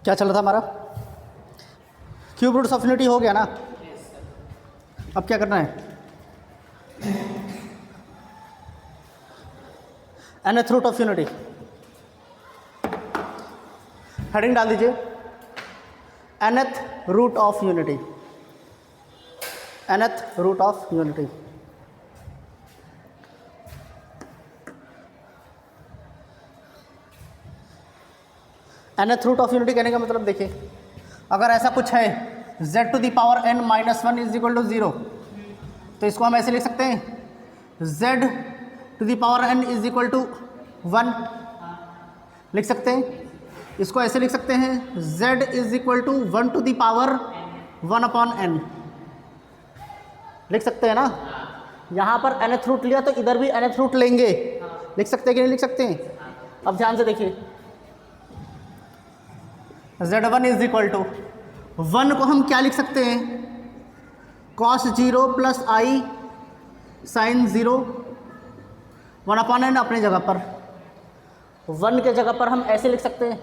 क्या चल रहा था हमारा? क्यूब रूट्स ऑफ यूनिटी हो गया ना। अब क्या करना है? nth root of unity heading डाल दीजिए, nth root of unity, nth root of unity. nth root of unity कहने का मतलब देखिए, अगर ऐसा कुछ है z to the power n minus one is equal to zero, तो इसको हम ऐसे लिख सकते हैं z to the power n is equal to one, लिख सकते हैं। इसको ऐसे लिख सकते हैं z is equal to one two the power one upon n, लिख सकते हैं ना। यहाँ पर nth रूट लिया तो इधर भी nth रूट लेंगे, लिख सकते हैं कि नहीं लिख सकते हैं? अब ध्यान से देखिए, z1 is equal to one को हम क्या लिख सकते हैं? cos 0 plus i sign 0 one upon N अपनी जगह पर, वन के जगह पर हम ऐसे लिख सकते हैं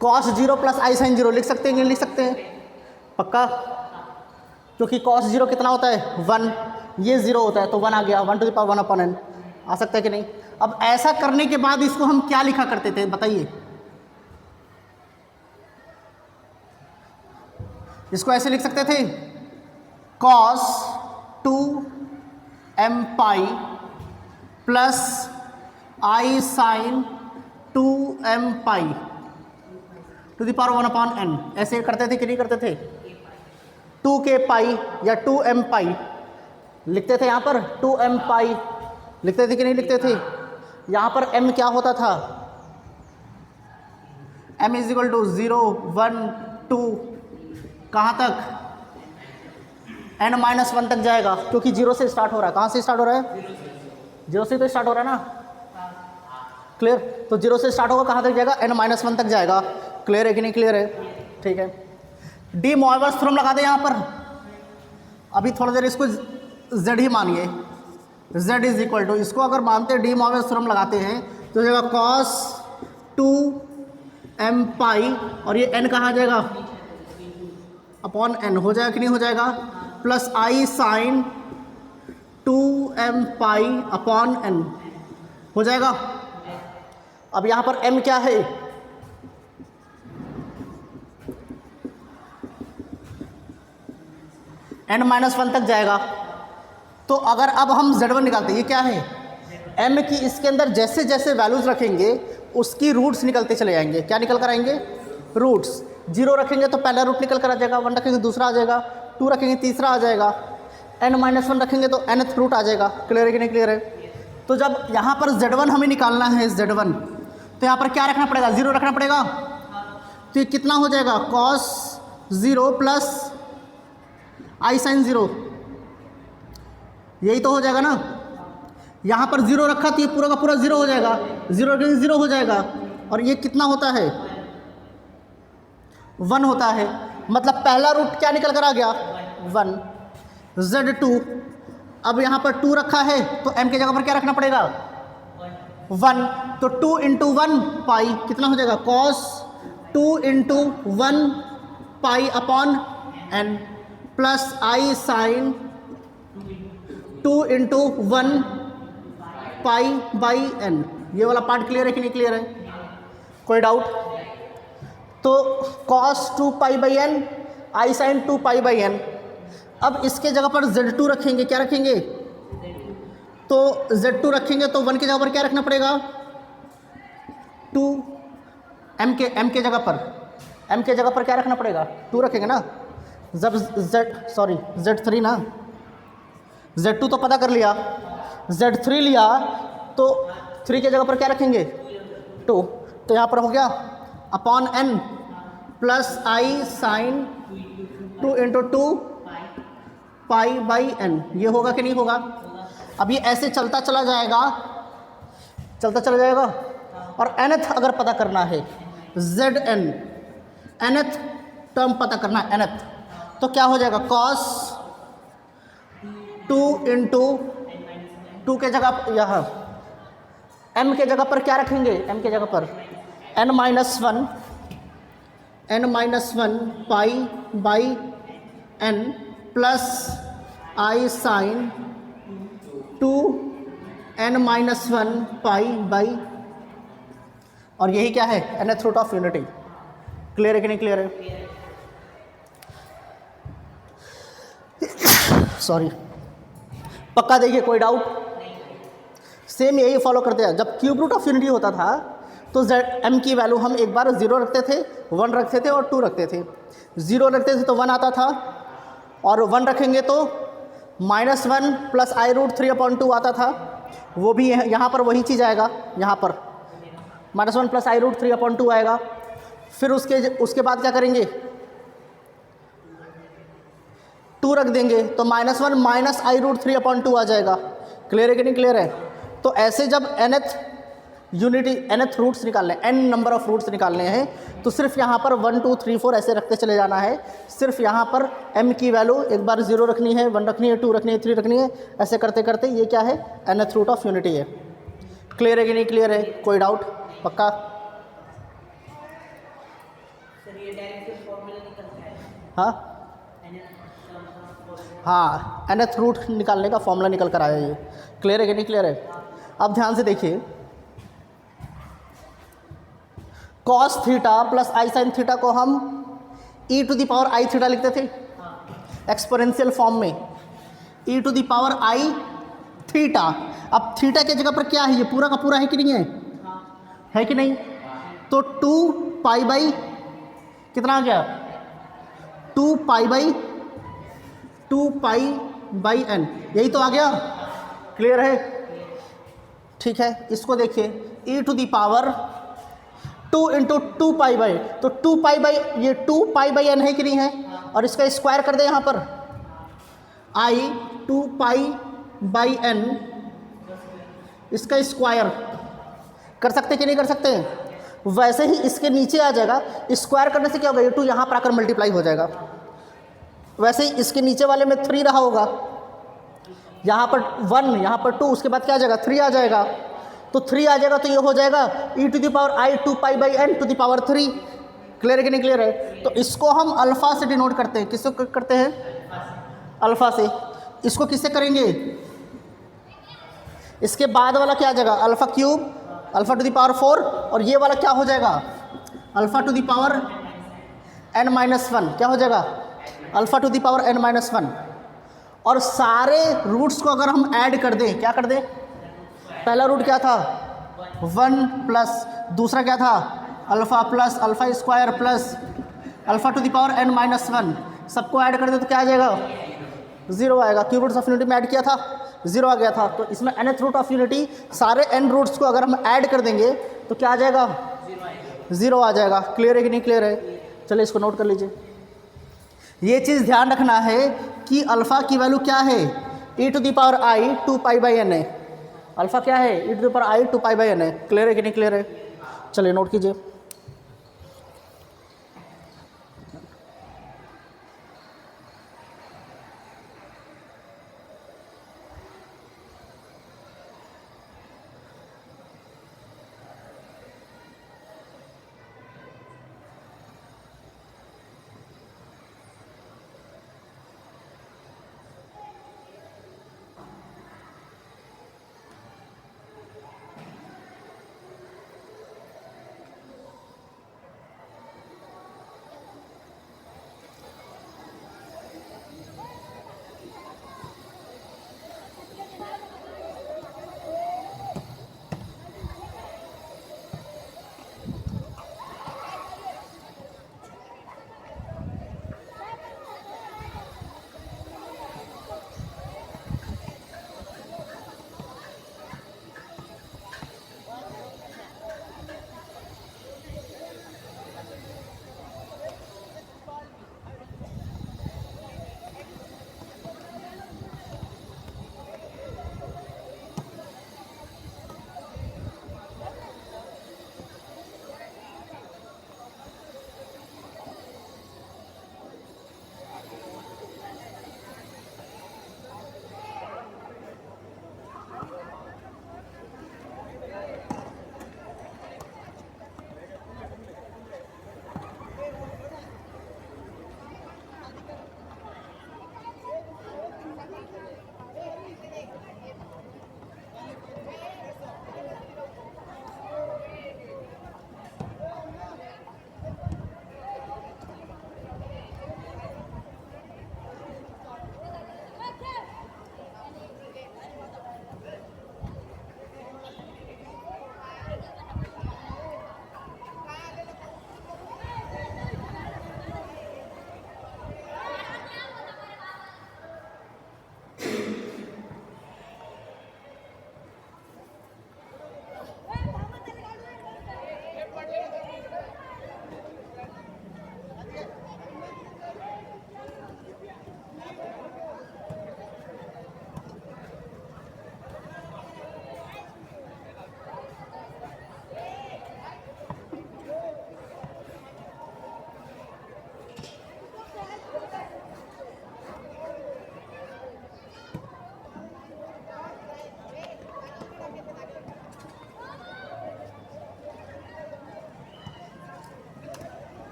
cos 0 प्लस आई साइन 0, लिख सकते हैं कि नहीं लिख सकते हैं? पक्का, क्योंकि cos 0 कितना होता है? वन, ये 0 होता है तो वन आ गया, one to the power one upon n. आ सकता है कि नहीं? अब ऐसा करने के बाद इसको हम क्या लिखा करते थे बताइए? इसको ऐसे लिख सकते थे cos 2m pi plus i sine 2m pi to the power one upon n. ऐसे करते थे कि नहीं करते थे? 2k पाई या 2m पाई लिखते थे, यहाँ पर 2m पाई लिखते थे कि नहीं लिखते थे? यहाँ पर m क्या होता था? m इज इक्वल टू 0 1 2, कहाँ तक? n माइनस वन तक जाएगा, क्योंकि 0 से स्टार्ट हो रहा है। कहाँ से स्टार्ट हो रहा है? 0 से तो स्टार्ट हो रहा है ना। क्लियर? तो 0 से स्टार्ट होगा, कहाँ तक जाएगा? n माइनस वन तक जाएगा। क्लियर है कि नहीं क्लियर है? ठीक है, डी मोइवर्स थ्योरम लगा दे यहाँ पर। अभी थोड़ी देर इसको z ही मानिए, z इज इक्वल टू, इसको अगर मानते हैं डी मोइवर्स थ्योरम लगाते हैं तो जाएगा cos 2m पाई, और ये n कहाँ जाएगा? अपॉन n हो जाएगा कि नहीं हो जाएगा? Plus i sine 2m pi upon n हो जाएगा। अब यहाँ पर m क्या है? n माइनस वन तक जाएगा। तो अगर अब हम z1 निकालते हैं, ये क्या है? m की इसके अंदर जैसे जैसे वैल्यूज रखेंगे उसकी रूट्स निकलते चले जाएंगे। क्या निकल कर आएंगे? रूट्स। 0 रखेंगे तो पहला रूट निकल कर आ जाएगा, 1 रखेंगे दूसरा आ जाएगा, 2 रखेंगे तीसरा आ जाएगा, n माइनस वन रखेंगे तो nth रूट आ जाएगा। क्लियर है कि नहीं क्लियर है? तो जब यहाँ पर z1 हमें निकालना है, z1, तो यहाँ पर क्या रखना पड़ेगा? 0 रखना पड़ेगा। तो ये कितना हो जाएगा? cos 0 प्लस आई साइन 0, यही तो हो जाएगा ना। यहाँ पर 0 रखा तो ये पूरा का पूरा 0 हो जाएगा, 0 रखेंगे 0 हो जाएगा, और ये कितना होता है? 1 होता है। मतलब पहला रूट क्या निकल कर आ गया? 1। z2, अब यहाँ पर 2 रखा है तो m के जगह पर क्या रखना पड़ेगा? 1। तो 2 इंटू वन पाई कितना हो जाएगा? cos 2 into one pi upon n plus i sine 2 into one pi by n। ये वाला पार्ट क्लियर है कि नहीं क्लियर है? कोई डाउट? तो cos 2 pi by n, i sine 2 pi by n। अब इसके जगह पर z2 रखेंगे, क्या रखेंगे? तो z2 रखेंगे तो 1 के जगह पर क्या रखना पड़ेगा? 2। m के जगह पर क्या रखना पड़ेगा? 2 रखेंगे ना। जब z3 ना, z2 तो पता कर लिया, z3 लिया तो 3 के जगह पर क्या रखेंगे? 2। तो यहाँ पर हो गया upon n plus i sine 2 into 2 pi by n। ये होगा कि नहीं होगा? अब ये ऐसे चलता चला जाएगा, और nth अगर पता करना है, zn nth टर्म पता करना है, nth, तो क्या हो जाएगा? cos 2 इंटू 2 के जगह यहाँ m के जगह पर क्या रखेंगे, m के जगह पर n minus one pi by n plus i sine 2 n minus one pi by, और यही क्या है, nth root of unity. Clear है कि नहीं क्लियर है? सॉरी, पक्का देखिए, कोई डाउट? सेम यही फॉलो करते हैं। जब क्यूब रूट ऑफ यूनिटी होता था तो m की वैल्यू हम एक बार 0 रखते थे, 1 रखते थे और 2 रखते थे। 0 रखते थे तो 1 आता था, और 1 रखेंगे तो -1 प्लस आई रूट 3/2 आता था। वो भी यहाँ पर वही चीज़ आएगा, यहाँ पर -1 प्लस आई रूट 3/2 आएगा। फिर उसके बाद क्या करेंगे, 2 रख देंगे तो -1 माइनस आई रूट 3/2 आ जाएगा। क्लियर है कि नहीं क्लियर है? तो ऐसे जब nth रूट्स निकालने, n नंबर ऑफ रूट्स निकालने हैं तो सिर्फ यहाँ पर 1 2 3 4 ऐसे रखते चले जाना है। सिर्फ यहाँ पर m की वैल्यू एक बार 0 रखनी है, 1 रखनी है, 2 रखनी है, 3 रखनी है, ऐसे करते करते ये क्या है, nth रूट ऑफ यूनिटी है। क्लियर है कि नहीं क्लियर है? कोई डाउट? पक्का? हाँ हाँ, nth रूट निकालने का फॉर्मूला निकल कर आया ये। क्लियर है कि नहीं क्लियर है? अब ध्यान से देखिए, cos theta plus i sine theta को हम e to the power i theta लिखते थे एक्सपोनेंशियल फॉर्म में, e to the power i theta. अब थीटा के जगह पर क्या है, ये पूरा का पूरा है कि नहीं है? है कि नहीं? तो 2 पाई बाई कितना आ गया, 2 पाई बाई n, यही तो आ गया। क्लियर है? ठीक है, इसको देखिए, e to the power 2 into 2 pi by, तो 2 पाई बाई, ये 2 पाई बाई n है कि नहीं है, और इसका स्क्वायर कर दे यहाँ पर, i 2 पाई बाई n, इसका स्क्वायर कर सकते कि नहीं कर सकते? वैसे ही इसके नीचे आ जाएगा, स्क्वायर करने से क्या होगा, ये 2 यहाँ पर आकर मल्टीप्लाई हो जाएगा। वैसे ही इसके नीचे वाले में 3 रहा होगा, यहाँ पर 1, यहाँ पर 2, उसके बाद क्या आ जाएगा, 3 आ जाएगा। तो 3 आ जाएगा तो ये हो जाएगा e to the power i 2 pi by n to the power 3। Clear है कि नहीं क्लियर है? तो इसको हम अल्फ़ा से डिनोट करते हैं। किससे करते हैं? अल्फ़ा से। इसको किससे करेंगे? इसके बाद वाला क्या आ जाएगा, alpha cube, alpha two the power 4, और ये वाला क्या हो जाएगा, alpha two the power n-1। क्या हो जाएगा, alpha two the power n-1। और सारे रूट्स को अगर हम ऐड कर दें, क्या कर दें, पहला रूट क्या था 1 प्लस दूसरा क्या था alpha plus alpha square plus alpha two the power n-1, सबको ऐड कर दे तो क्या आ जाएगा, 0 आएगा। क्यूब रूट्स ऑफ यूनिटी में ऐड किया था, 0 आ गया था। तो इसमें nth रूट ऑफ यूनिटी सारे n रूट्स को अगर हम ऐड कर देंगे तो क्या आ जाएगा, 0 आ जाएगा। क्लियर है कि नहीं क्लियर है? चलिए इसको नोट कर लीजिए। ये चीज़ ध्यान रखना है कि अल्फ़ा की वैल्यू क्या है, e to the power i 2 pi by n है। अल्फ़ा क्या है, e to the power i 2 pi by n है। क्लियर है कि नहीं क्लियर है? चलिए नोट कीजिए।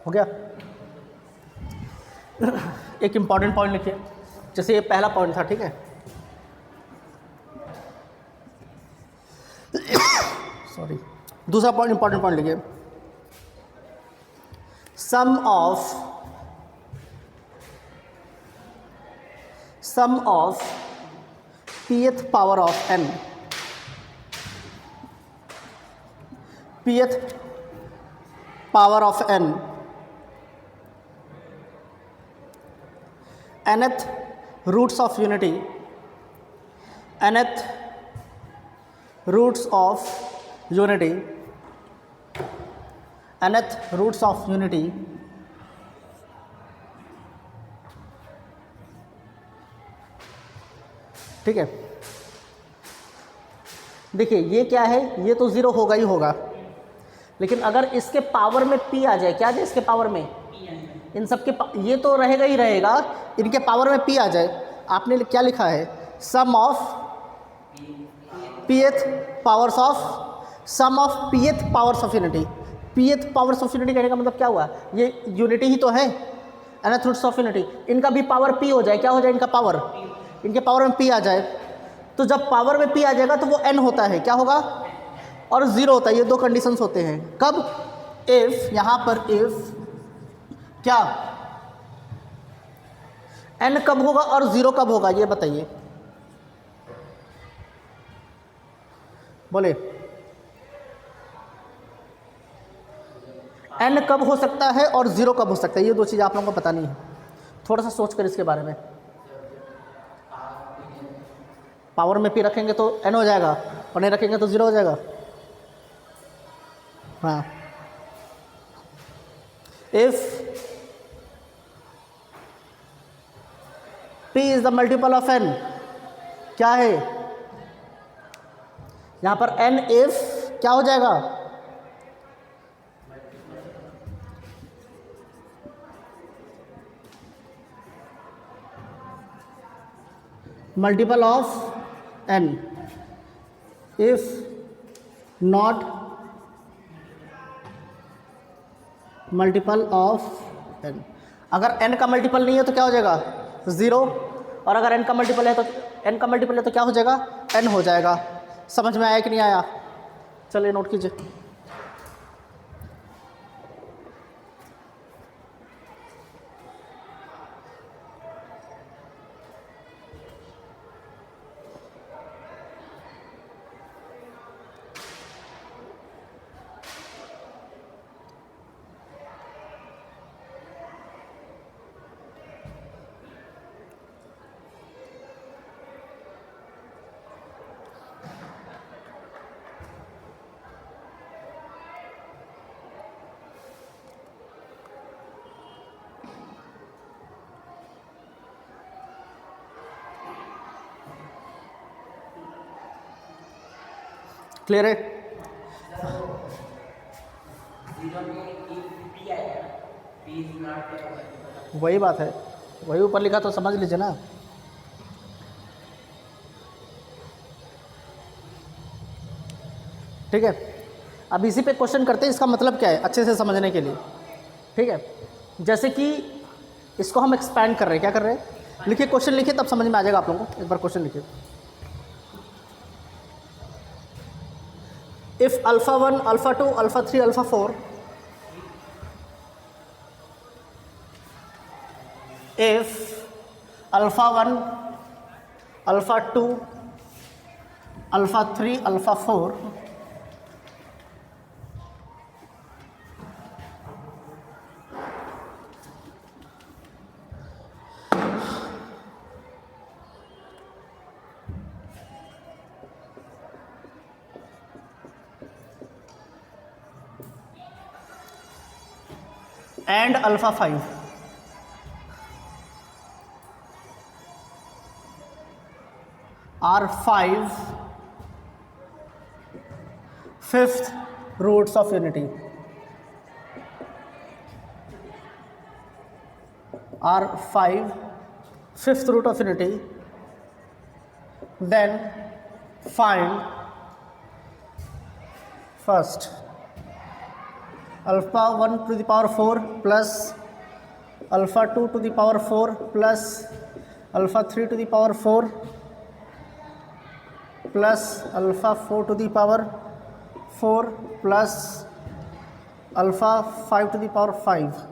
हो गया। एक इंपॉर्टेंट पॉइंट लिखिए, जैसे ये पहला पॉइंट था, ठीक है। सॉरी, दूसरा पॉइंट इंपॉर्टेंट पॉइंट लिखिए, sum of pth power of n, pth power of n, nth roots of unity, nth roots of unity, nth roots of unity ठीक है। देखिए ये क्या है, ये तो ज़ीरो होगा ही होगा, लेकिन अगर इसके पावर में p आ जाए, क्या आ जाए इसके पावर में, इन सब के ये तो रहेगा ही रहेगा, इनके पावर में p आ जाए, आपने क्या लिखा है, sum of pth powers of, sum of pth powers of unity. pth powers of unity कहने का मतलब क्या हुआ, ये यूनिटी ही तो है, nth रूट्स ऑफ यूनिटी, इनका भी पावर p हो जाए, क्या हो जाए इनका पावर, इनके पावर में p आ जाए, तो जब पावर में p आ जाएगा तो वो n होता है, क्या होगा, और 0 होता है। ये दो कंडीशंस होते हैं, कब, इफ, यहाँ पर इफ क्या, n कब होगा और 0 कब होगा, ये बताइए, बोले n कब हो सकता है और 0 कब हो सकता है, ये दो चीज़ आप लोगों को पता नहीं है, थोड़ा सा सोच कर इसके बारे में। पावर में p रखेंगे तो n हो जाएगा और नहीं रखेंगे तो 0 हो जाएगा। हाँ, if p is the multiple of n, क्या है यहाँ पर n, इफ क्या हो जाएगा, multiple of n, if not multiple of n। अगर n का मल्टीपल नहीं है तो क्या हो जाएगा 0, और अगर n का मल्टीपल है तो क्या हो जाएगा, n हो जाएगा। समझ में आया कि नहीं आया, चलिए नोट कीजिए। क्लियर है, वही बात है, वही ऊपर लिखा तो समझ लीजिए ना। ठीक है, अब इसी पे क्वेश्चन करते हैं, इसका मतलब क्या है अच्छे से समझने के लिए। ठीक है, जैसे कि इसको हम एक्सपैंड कर रहे हैं, क्या कर रहे हैं, लिखिए क्वेश्चन लिखिए तब समझ में आ जाएगा आप लोगों को। एक बार क्वेश्चन लिखिए, if alpha 1 alpha 2 alpha 3 alpha 4, if alpha 1 alpha 2 alpha 3 alpha 4 and alpha 5, are 5 fifth roots of unity, are 5 fifth root of unity, then find first alpha 1 to the power 4 plus alpha 2 to the power 4 plus alpha 3 to the power 4 plus alpha 4 to the power 4 plus alpha 5 to the power 5।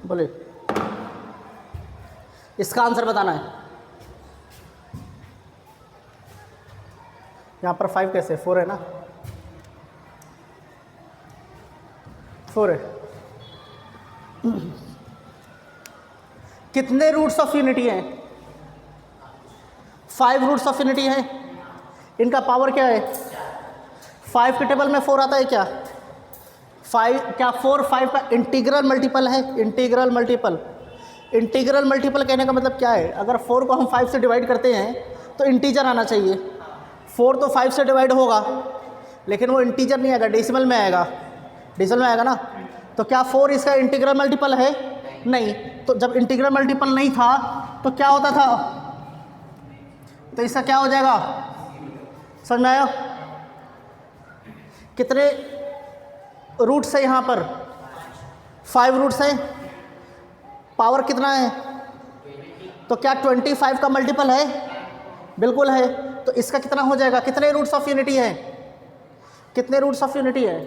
बोले इसका answer बताना है। यहाँ पर 5 कैसे 4 है ना, 4 है। कितने रूट्स ऑफ यूनिटी हैं? 5 रूट्स ऑफ यूनिटी हैं। इनका पावर क्या है? 5 के टेबल में 4 आता है क्या? 5 क्या 4 5 का इंटीग्रल मल्टीपल है? Integral multiple. इंटीग्रल मल्टीपल कहने का मतलब क्या है? अगर 4 को हम 5 से डिवाइड करते हैं तो इंटीजर आना चाहिए। 4 तो 5 से डिवाइड होगा लेकिन वो इंटीजर नहीं आएगा, डेसिमल में आएगा। डेसिमल में आएगा ना, तो क्या 4 इसका इंटीग्रल मल्टीपल है? नहीं। तो जब इंटीग्रल मल्टीपल नहीं था तो क्या होता था? तो इसका क्या हो जाएगा? समझ में आया? कितने रूट्स है यहाँ पर? 5 रूट्स हैं। पावर कितना है? तो क्या 25 का मल्टीपल है? बिल्कुल है। तो इसका कितना हो जाएगा? कितने रूट्स ऑफ यूनिटी है? कितने रूट्स ऑफ यूनिटी है?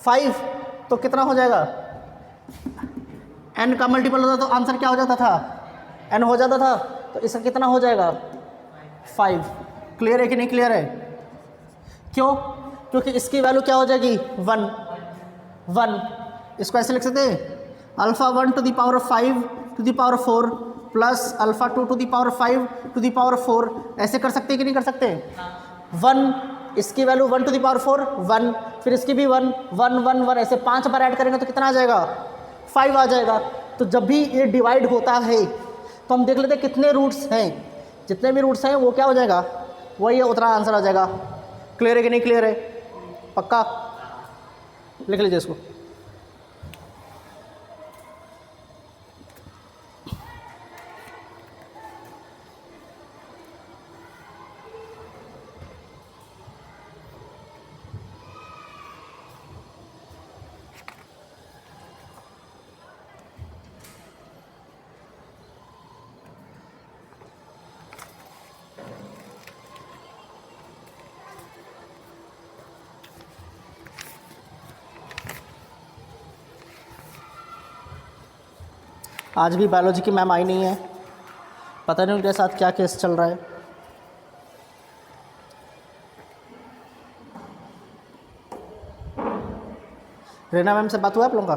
5। तो कितना हो जाएगा? n का मल्टीपल होता तो आंसर क्या हो जाता था? n हो जाता था। तो इसका कितना हो जाएगा? 5। क्लियर है कि नहीं क्लियर है? क्यों? क्योंकि इसकी वैल्यू क्या हो जाएगी? 1। इसको ऐसे लिख सकते हैं, alpha 1 to the power 5 to the power 4 plus alpha 2 to the power 5 to the power 4। ऐसे कर सकते हैं कि नहीं कर सकते? 1, इसकी वैल्यू 1 टू द पावर 4 1, फिर इसकी भी 1 1 1 1, ऐसे 5 बार ऐड करेंगे तो कितना आ जाएगा? 5 आ जाएगा। तो जब भी ये डिवाइड होता है तो हम देख लेते हैं कितने रूट्स हैं। जितने भी रूट्स हैं वो क्या हो जाएगा? वही उतना आंसर आ जाएगा। क्लियर है कि नहीं क्लियर है? पक्का? लिख लीजिए इसको। आज भी बायोलॉजी की मैम आई नहीं है, पता नहीं उनके साथ क्या केस चल रहा है। रीना मैम से बात हुआ आप लोगों का?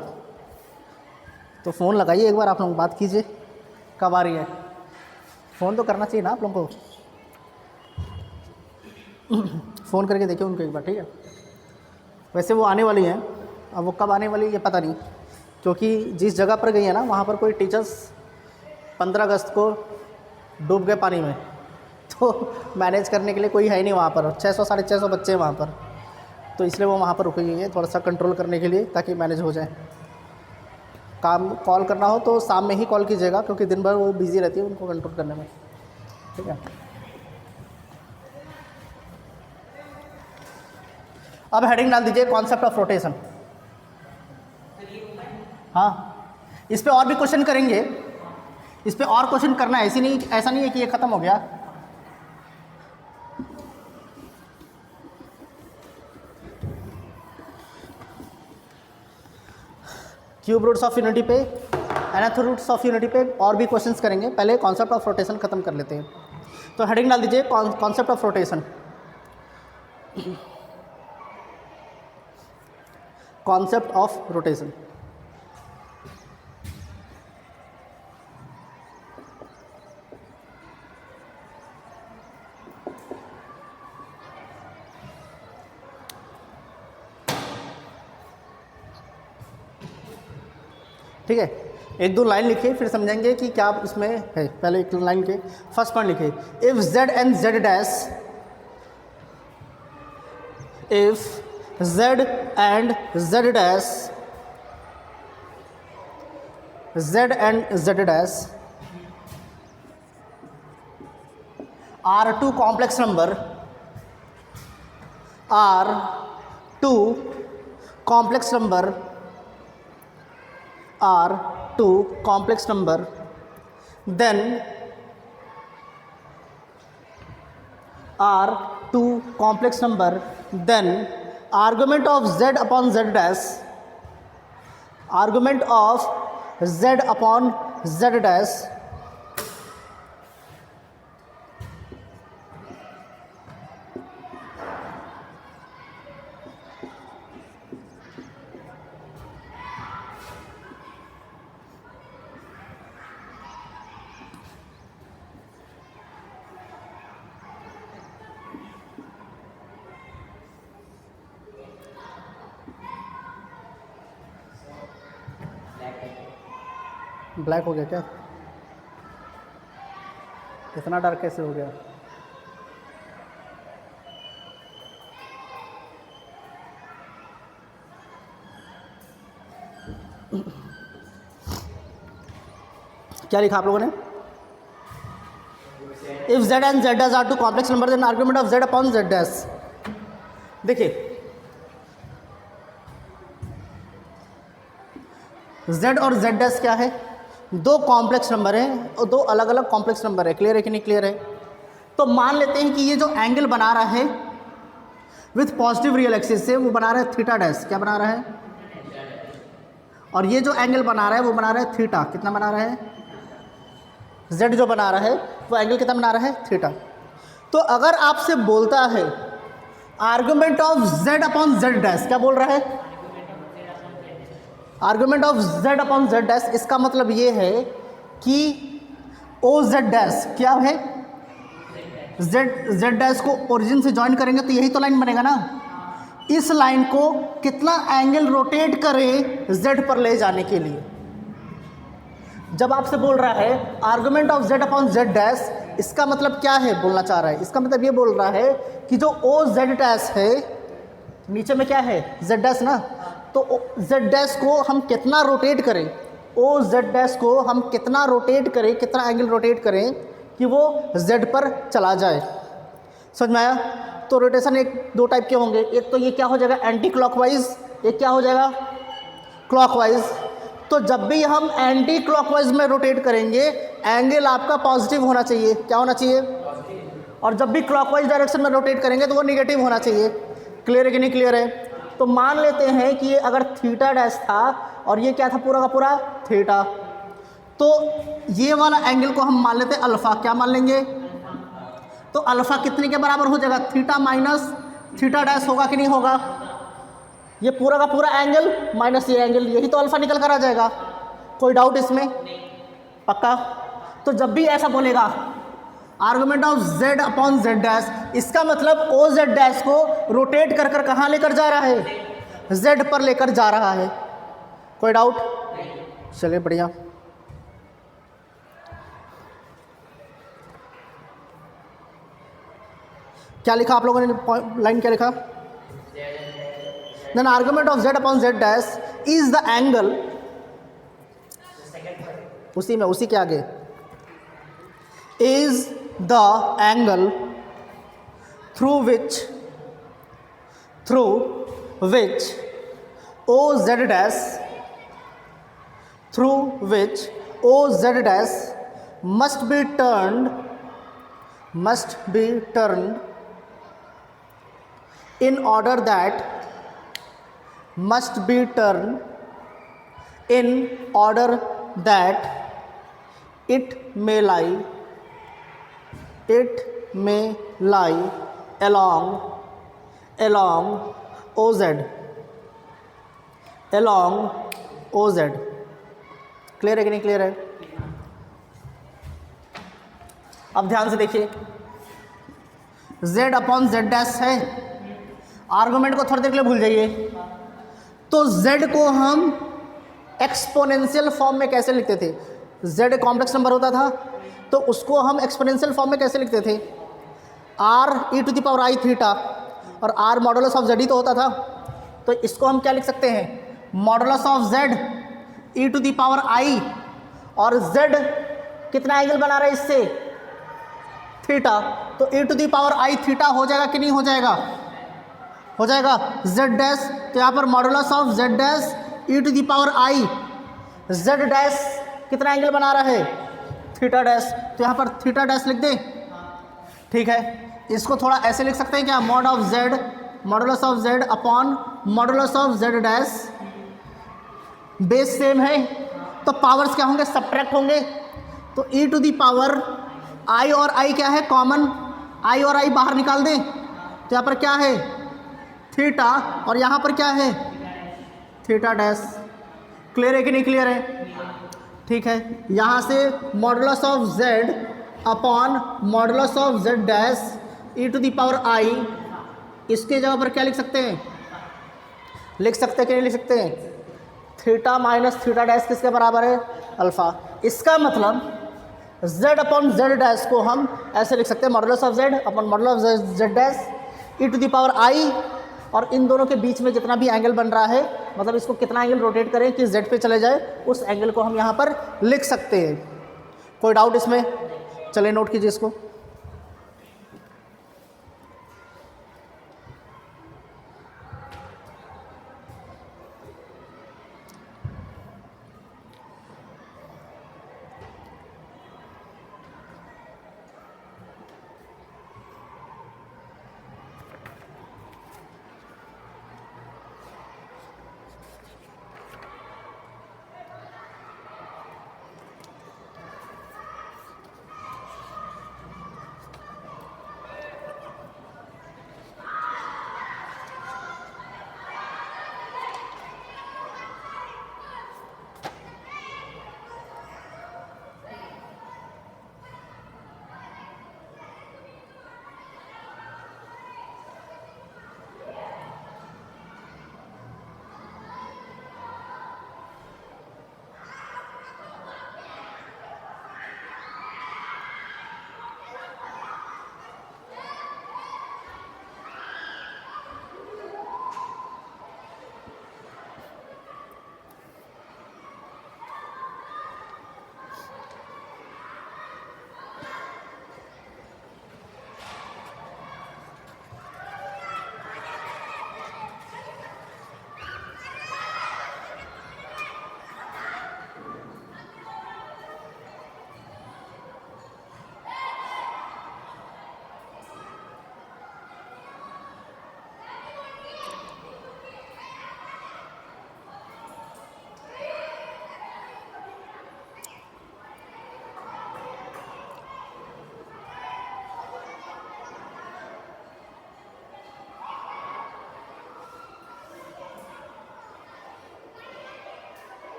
तो फ़ोन लगाइए एक बार, आप लोग बात कीजिए कब आ रही है। फ़ोन तो करना चाहिए ना आप लोगों को। फ़ोन करके देखिए उनको एक बार, ठीक है? वैसे वो आने वाली हैं, अब वो कब आने वाली है ये पता नहीं, क्योंकि जिस जगह पर गई है ना वहाँ पर कोई टीचर्स 15 अगस्त को डूब गए पानी में, तो मैनेज करने के लिए कोई है नहीं वहाँ पर। 600 650 बच्चे हैं वहाँ पर, तो इसलिए वो वहाँ पर रुकी हुई है थोड़ा सा कंट्रोल करने के लिए, ताकि मैनेज हो जाए। काम कॉल करना हो तो शाम में ही कॉल कीजिएगा, क्योंकि दिन भर वो बिज़ी रहती है उनको कंट्रोल करने में, ठीक है? अब हेडिंग डाल दीजिए कॉन्सेप्ट ऑफ रोटेशन। हाँ, इस पे और भी क्वेश्चन करेंगे, इस पे और क्वेश्चन करना है, ऐसा नहीं है कि ये ख़त्म हो गया। क्यूब रूट्स ऑफ यूनिटी पे, nth रूट्स ऑफ यूनिटी पे और भी क्वेश्चंस करेंगे, पहले कॉन्सेप्ट ऑफ रोटेशन खत्म कर लेते हैं। तो हेडिंग डाल दीजिए concept of rotation. Concept of rotation. ठीक है, एक दो लाइन लिखिए फिर समझेंगे कि क्या इसमें है। पहले एक लाइन के फर्स्ट पॉइंट लिखिए, if z and z dash, if z and z dash, z and z dash are two complex number, are two complex number, are two complex number, then are two complex number, then argument of z upon z dash, argument of z upon z dash black हो गया क्या? इतना dark कैसे हो गया? क्या लिखा आप लोगों ने? If z and z dash are two complex number then argument of z upon z dash. देखिए z और z डैश क्या है? दो कॉम्प्लेक्स नंबर हैं और दो अलग अलग कॉम्प्लेक्स नंबर है। क्लियर है कि नहीं क्लियर है? तो मान लेते हैं कि ये जो एंगल बना रहा है विथ पॉजिटिव रियल एक्सिस से, वो बना रहा है थीटा डैश। क्या बना रहा है? और ये जो एंगल बना रहा है वो बना रहा है थीटा। कितना बना रहा है? z जो बना रहा है वो एंगल कितना बना रहा है? थीटा। तो अगर आपसे बोलता है argument of z upon z dash, क्या बोल रहा है? Argument of z upon z dash, इसका मतलब ये है कि ओ z डैश क्या है? z डैश को ओरिजिन से ज्वाइन करेंगे तो यही तो लाइन बनेगा ना। इस लाइन को कितना एंगल रोटेट करें z पर ले जाने के लिए। जब आपसे बोल रहा है argument of z upon z dash, इसका मतलब क्या है बोलना चाह रहा है? इसका मतलब ये बोल रहा है कि जो ओ z डैश है, नीचे में क्या है? z डैश ना। तो z डैश को हम कितना रोटेट करें, ओ z डैश को हम कितना रोटेट करें, कितना एंगल रोटेट करें कि वो z पर चला जाए। समझ में आया? तो रोटेशन एक दो टाइप के होंगे, एक तो ये क्या हो जाएगा एंटी क्लॉकवाइज, एक क्या हो जाएगा क्लॉकवाइज। तो जब भी हम एंटी क्लॉकवाइज में रोटेट करेंगे एंगल आपका पॉजिटिव होना चाहिए। क्या होना चाहिए? और जब भी क्लॉकवाइज डायरेक्शन में रोटेट करेंगे तो वो निगेटिव होना चाहिए। क्लियर है कि नहीं क्लियर है? तो मान लेते हैं कि ये अगर थीटा डैश था और ये क्या था पूरा का पूरा थीटा, तो ये वाला एंगल को हम मान लेते हैं अल्फ़ा। क्या मान लेंगे? तो अल्फ़ा कितने के बराबर हो जाएगा? थीटा माइनस थीटा डैश होगा कि नहीं होगा? ये पूरा का पूरा एंगल माइनस ये एंगल, यही तो अल्फ़ा निकल कर आ जाएगा। कोई डाउट इसमें? पक्का? तो जब भी ऐसा बोलेगा argument of z upon z dash, इसका मतलब ओ z डैश को रोटेट कर कर कहाँ लेकर जा रहा है? z पर लेकर जा रहा है। कोई डाउट? चलिए बढ़िया। क्या लिखा आप लोगों ने? लाइन क्या लिखा? Then argument of z upon z dash is the angle, उसी में उसी के आगे, is the angle through which OZ dash must be turned in order that in order that it may lie along OZ, clear है कि नहीं clear है? अब ध्यान से देखिए, z अपॉन z डैश है, आर्गुमेंट को थोड़ी देर के लिए भूल जाइए। तो z को हम एक्सपोनेंशियल फॉर्म में कैसे लिखते थे? z कॉम्प्लेक्स नंबर होता था तो उसको हम एक्सपोनेंशियल फॉर्म में कैसे लिखते थे? r e to the power i theta, और r मॉडुलस ऑफ z ही तो होता था। तो इसको हम क्या लिख सकते हैं? Modulus of z e to the power i, और z कितना एंगल बना रहा है इससे? थीटा। तो e to the power i theta हो जाएगा कि नहीं हो जाएगा? हो जाएगा। z डैश, तो यहाँ पर modulus of z dash e to the power i, z dash कितना एंगल बना रहा है? Theta dash. तो यहाँ पर थीटा डैश लिख दें, ठीक है। इसको थोड़ा ऐसे लिख सकते हैं क्या? Mod of z, modulus of z upon modulus of z dash, base same है तो पावर्स क्या होंगे? सब्ट्रैक्ट होंगे। तो e to the power i और i क्या है? कॉमन, i और i बाहर निकाल दें तो यहाँ पर क्या है? थीटा, और यहाँ पर क्या है? Theta dash. क्लियर है कि नहीं क्लियर है? ठीक है। यहाँ से modulus of z upon modulus of z dash e to the power i, इसके जगह पर क्या लिख सकते हैं? लिख सकते हैं कि नहीं लिख सकते हैं? थीटा माइनस थीटा डैश किसके बराबर है? अल्फा। इसका मतलब z अपॉन z डैश को हम ऐसे लिख सकते हैं, modulus of z upon modulus of z dash e to the power i, और इन दोनों के बीच में जितना भी एंगल बन रहा है, मतलब इसको कितना एंगल रोटेट करें कि z पे चले जाए, उस एंगल को हम यहाँ पर लिख सकते हैं। कोई डाउट इसमें? चलिए नोट कीजिए इसको।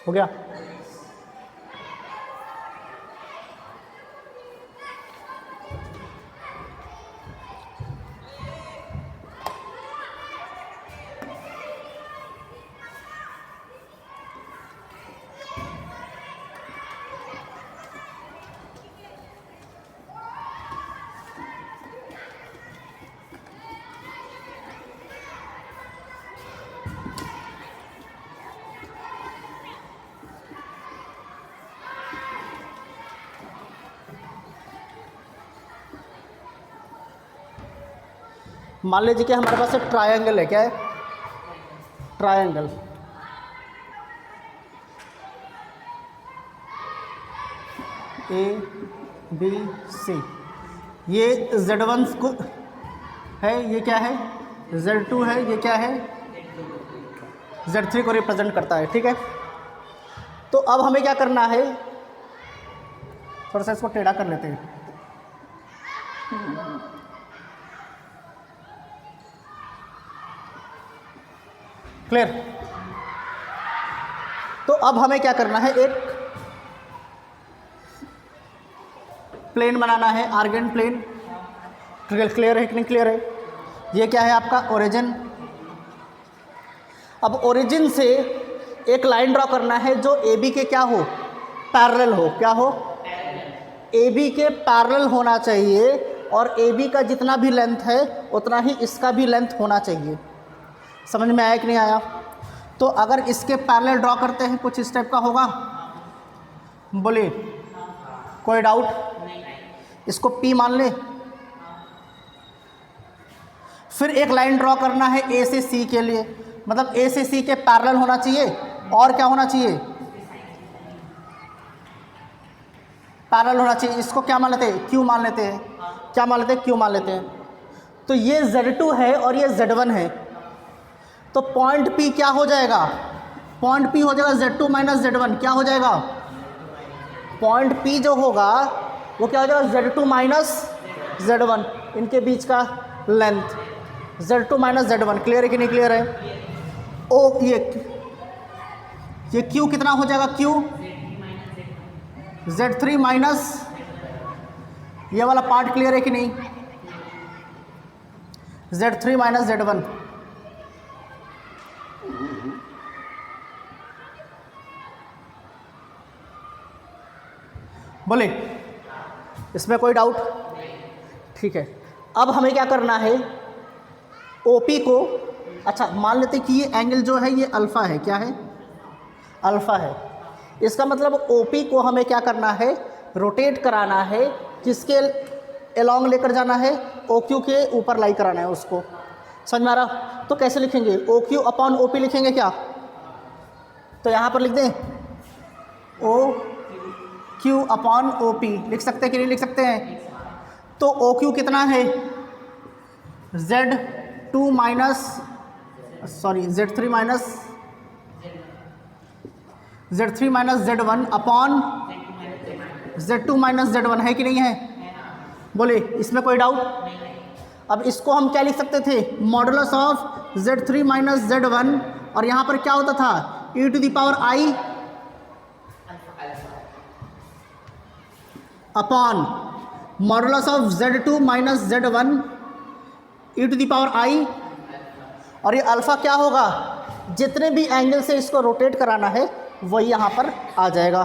हो गया? मान लीजिए कि हमारे पास एक ट्रायंगल है। क्या है? ट्रायंगल। ए बी सी, ये Z1 को है, ये क्या है? Z2 है, ये क्या है, Z3 को रिप्रेजेंट करता है, ठीक है। तो अब हमें क्या करना है, थोड़ा सा इसको टेढ़ा कर लेते हैं। क्लियर। तो अब हमें क्या करना है, एक प्लेन बनाना है, आर्गन प्लेन। क्लियर है कि नहीं क्लियर है। ये क्या है आपका ओरिजिन। अब ओरिजिन से एक लाइन ड्रॉ करना है जो ए बी के क्या हो, पैरेलल हो। क्या हो, ए बी के पैरेलल होना चाहिए, और ए बी का जितना भी लेंथ है उतना ही इसका भी लेंथ होना चाहिए। समझ में आया कि नहीं आया। तो अगर इसके पैरेलल ड्रॉ करते हैं कुछ इस टाइप का होगा, बोलिए, कोई डाउट। इसको P मान ले। फिर एक लाइन ड्रॉ करना है A से C के लिए, मतलब A से C के पैरेलल होना चाहिए, और क्या होना चाहिए, पैरेलल होना चाहिए। इसको क्या मान लेते हैं, Q मान लेते हैं। क्या मान लेते हैं, Q मान लेते हैं। तो ये Z2 है और ये Z1 है, तो पॉइंट P क्या हो जाएगा, पॉइंट P हो जाएगा Z2 माइनस Z1। क्या हो जाएगा, पॉइंट P जो होगा वो क्या हो जाएगा, Z2 माइनस Z1, इनके बीच का length Z2 minus Z1। Clear है कि नहीं क्लियर है। ओ ये Q कितना हो जाएगा, Q Z3 माइनस, ये वाला पार्ट क्लियर है कि नहीं, Z3 माइनस Z1। बोले, इसमें कोई डाउट, ठीक है। अब हमें क्या करना है, OP को, अच्छा मान लेते कि ये एंगल जो है ये अल्फ़ा है। क्या है, अल्फ़ा है। इसका मतलब OP को हमें क्या करना है, रोटेट कराना है, किसके अलोंग लेकर जाना है, OQ के ऊपर लाई कराना है उसको। समझ में आ रहा। तो कैसे लिखेंगे, OQ अपॉन OP लिखेंगे क्या, तो यहाँ पर लिख दें OQ अपॉन OP, लिख सकते हैं कि नहीं लिख सकते हैं। तो OQ कितना है, Z2 minus, sorry Z3 minus Z1 upon Z2 minus Z1, है कि नहीं है। बोले, इसमें कोई डाउट। अब इसको हम क्या लिख सकते थे, modulus of Z3 minus Z1, और यहाँ पर क्या होता था, e to the power i upon modulus of Z2 minus Z1 e to the power i, और ये अल्फ़ा क्या होगा, जितने भी एंगल से इसको रोटेट कराना है वही यहाँ पर आ जाएगा।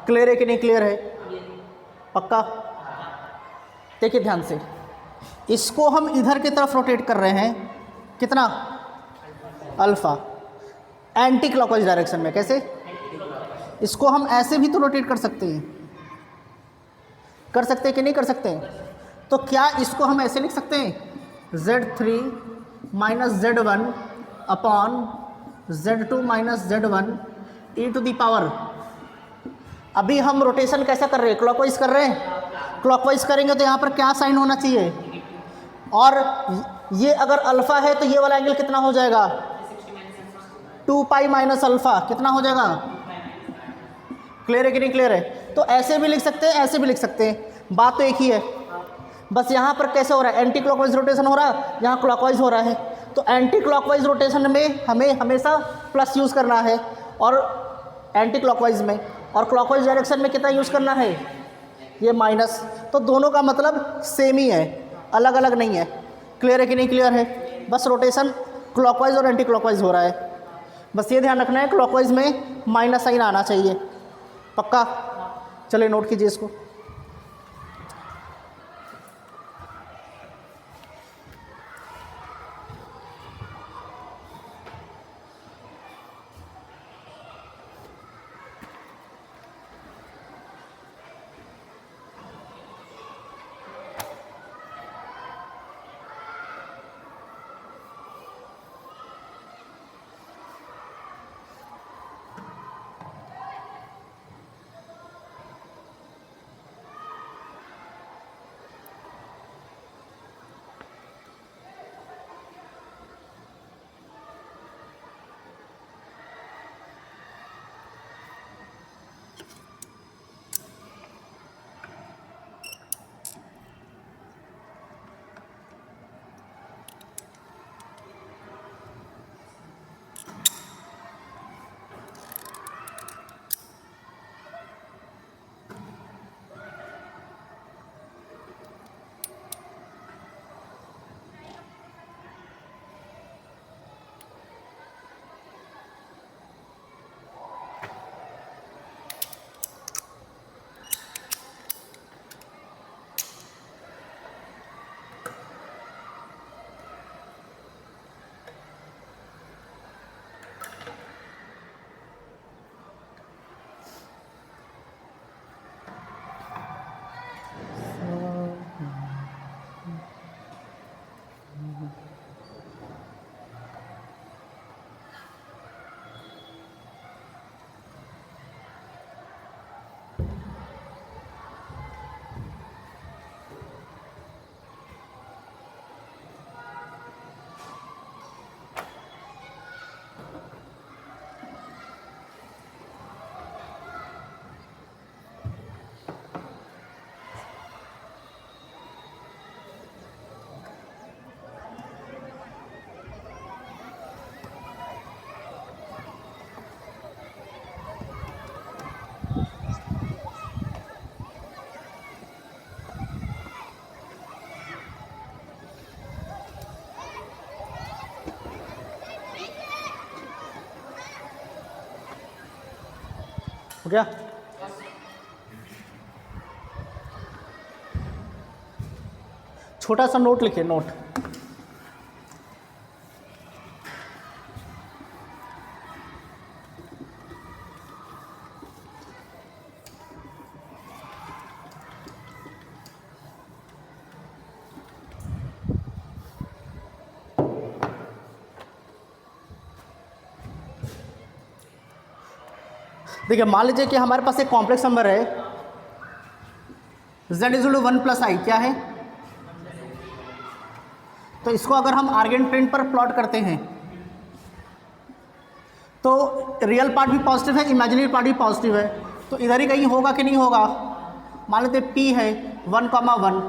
क्लियर है कि नहीं क्लियर है, पक्का। देखिए ध्यान से, इसको हम इधर की तरफ रोटेट कर रहे हैं, कितना, अल्फ़ा, एंटी क्लॉकवाइज डायरेक्शन में। कैसे, इसको हम ऐसे भी तो रोटेट कर सकते हैं, कर सकते हैं कि नहीं कर सकते हैं। तो क्या इसको हम ऐसे लिख सकते हैं, Z3 minus Z1 upon Z2 minus Z1 e to the power, अभी हम रोटेशन कैसा कर रहे हैं, क्लॉकवाइज कर रहे हैं। क्लॉकवाइज करेंगे तो यहाँ पर क्या साइन होना चाहिए, और ये अगर अल्फ़ा है तो ये वाला एंगल कितना हो जाएगा, 2 पाई माइनस अल्फ़ा, कितना हो जाएगा। क्लियर है कि नहीं क्लियर है। तो ऐसे भी लिख सकते हैं, ऐसे भी लिख सकते हैं, बात तो एक ही है। बस यहाँ पर कैसे हो रहा है, एंटी क्लॉकवाइज रोटेशन हो रहा है, यहाँ क्लॉकवाइज हो रहा है। तो एंटी क्लॉकवाइज रोटेशन में हमें हमेशा प्लस यूज़ करना है, और एंटी क्लॉकवाइज में, और क्लॉकवाइज डायरेक्शन में कितना यूज़ करना है, ये माइनस। तो दोनों का मतलब सेम ही है, अलग अलग नहीं है। क्लियर है कि नहीं क्लियर है। बस रोटेशन क्लॉकवाइज और एंटी क्लॉकवाइज हो रहा है, बस ये ध्यान रखना है क्लॉकवाइज में माइनस साइन आना चाहिए, पक्का। चलिए नोट कीजिए इसको। हो गया? छोटा सा नोट लिखिए, नोट। देखिए, मान लीजिए कि हमारे पास एक कॉम्प्लेक्स नंबर है z इज 1 प्लस आई, क्या है? तो इसको अगर हम आर्गेन पर प्लॉट करते हैं तो रियल पार्ट भी पॉजिटिव है, इमेजिनरी पार्ट भी पॉजिटिव है, तो इधर ही कहीं होगा कि नहीं होगा? मान लेते p है 1,1,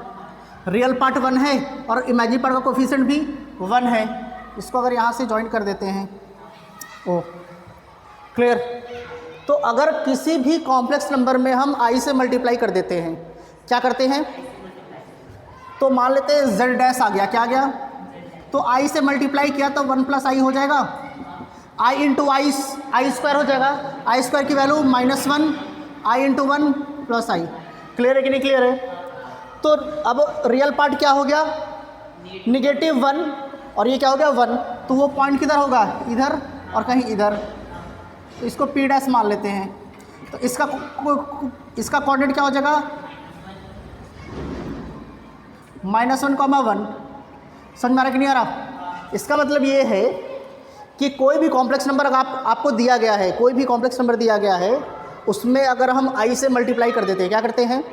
रियल पार्ट 1 है और इमेजिनरी पार्ट का कोफिशिएंट भी 1 है। इसको अगर यहाँ से ज्वाइन कर देते हैं, ओ क्लियर? तो अगर किसी भी कॉम्प्लेक्स नंबर में हम i से मल्टीप्लाई कर देते हैं, क्या करते हैं? तो मान लेते हैं z डैश आ गया, क्या आ गया? तो i से मल्टीप्लाई किया तो 1 प्लस आई हो जाएगा, i इंटू आई स्क्वायर हो जाएगा, आई स्क्वायर की value -1, i into 1 plus I. Clear है कि नहीं क्लियर है? तो अब रियल पार्ट क्या हो गया? -1 और ये क्या हो गया 1, तो वो पॉइंट किधर होगा? इधर और कहीं इधर, तो इसको p डैश मान लेते हैं। तो इसका कोऑर्डिनेट क्या हो जाएगा? -1, 1। समझ में आ रहा कि नहीं आ रहा? इसका मतलब ये है कि कोई भी कॉम्प्लेक्स नंबर अगर आपको दिया गया है, कोई भी कॉम्प्लेक्स नंबर दिया गया है, उसमें अगर हम i से मल्टीप्लाई कर देते हैं, क्या करते हैं?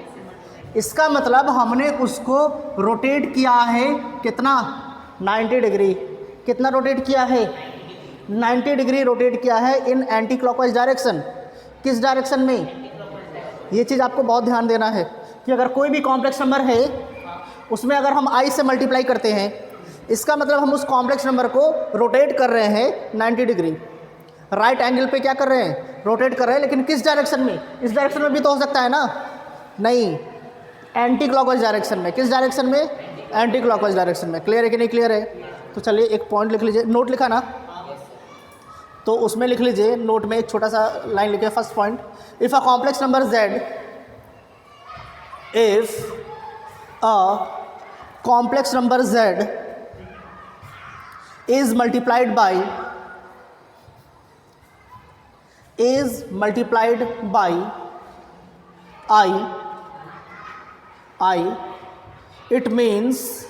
इसका मतलब हमने उसको रोटेट किया है कितना? 90 डिग्री। कितना रोटेट किया है? 90 डिग्री रोटेट किया है इन एंटी क्लॉकवाइज डायरेक्शन। किस डायरेक्शन में? ये चीज़ आपको बहुत ध्यान देना है कि अगर कोई भी कॉम्प्लेक्स नंबर है उसमें अगर हम i से मल्टीप्लाई करते हैं, इसका मतलब हम उस कॉम्प्लेक्स नंबर को रोटेट कर रहे हैं 90 डिग्री, राइट एंगल पे क्या कर रहे हैं? रोटेट कर रहे हैं। लेकिन किस डायरेक्शन में? इस डायरेक्शन में भी तो हो सकता है ना? नहीं, एंटी क्लॉकवाइज डायरेक्शन में। किस डायरेक्शन में? एंटी क्लॉकवाइज डायरेक्शन में। क्लियर है कि नहीं क्लियर है? तो चलिए एक पॉइंट लिख लीजिए, नोट लिखा ना, तो उसमें लिख लीजिए, नोट में एक छोटा सा लाइन लिखिए। First point, if a complex number z, if a complex number z is multiplied by I, it means